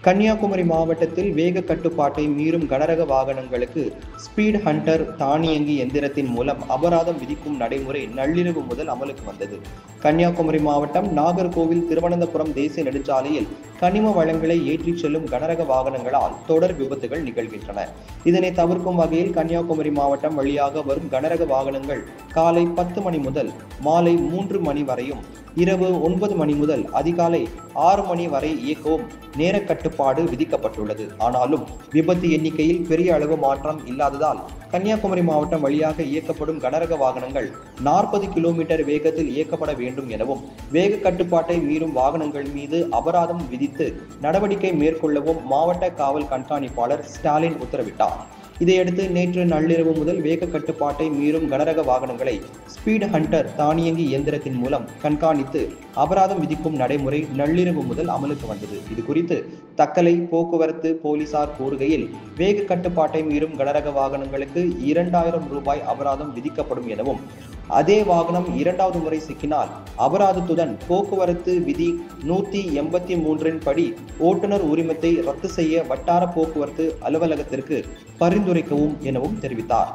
கன்னியாகுமரி மாவட்டத்தில் வேக கட்டுப்பாட்டை மீறும் கனரக வாகனங்களுக்கு ஸ்பீட் ஹண்டர் தானியங்கி எந்திரத்தின் மூலம் அபராதம் விதிக்கும் நடைமுறை நள்ளிரவு முதல் அமலுக்கு வந்தது. கன்னியாகுமரி மாவட்டம் நாகர்கோவில் திருவனந்தபுரம் தேசிய நெடுஞ்சாலையில் கனிம வளங்களை ஏற்றிச் செல்லும் கனரக வாகனங்களால் தொடர் விபத்துகள் நிகழ்கின்றன. இதனை தவிர்க்கும் வகையில் கன்னியாகுமரி மாவட்டம் வழியாக வரும் கனரக வாகனங்கள் காலை 10 மணி முதல் மாலை 3 மணி வரையும், இரவு 9 மணி முதல் அதிகாலை 6 மணி வரை இயக்கவும் நேர கட்டுப்பாடு விதிக்கப்பட்டுள்ளது. ஆனாலும் விபத்து எண்ணிக்கையில் பெரிய அளவு மாற்றம் இல்லாததால் கன்னியாகுமரி மாவட்டம் வழியாக இயக்கப்படும் கனரக வாகனங்கள் 40 கிலோமீட்டர் வேகத்தில் இயக்கப்பட வேண்டும் எனவும், வேக கட்டுப்பாட்டை மீறும் வாகனங்கள் மீது அபராதம் விதித்து நடவடிக்கை மேற்கொள்ளவும் மாவட்ட காவல் கண்காணிப்பாளர் ஸ்டாலின் உத்தரவிட்டார். இதையடுத்து நேற்று நள்ளிரவு முதல் வேக கட்டுப்பாட்டை மீறும் கனரக வாகனங்களை ஸ்பீட் ஹண்டர் தானியங்கி இயந்திரத்தின் மூலம் கண்காணித்து அபராதம் விதிக்கும் நடைமுறை நள்ளிரவு முதல் அமலுக்கு வந்தது. இது குறித்து தக்கலை போக்குவரத்து போலீசார் கூறுகையில், வேக கட்டுப்பாட்டை மீறும் கனரக வாகனங்களுக்கு 2000 ரூபாய் அபராதம் விதிக்கப்படும் எனவும், அதே வாகனம் 2வது முறை சிக்கினால் அபராதத்துடன் போக்குவரத்து விதி 183 படி ஓட்டுநர் உரிமத்தை ரத்து செய்ய வட்டார போக்குவரத்து அலுவலகத்திற்கு பரிந்துரைக்கவும் எனவும் தெரிவித்தார்.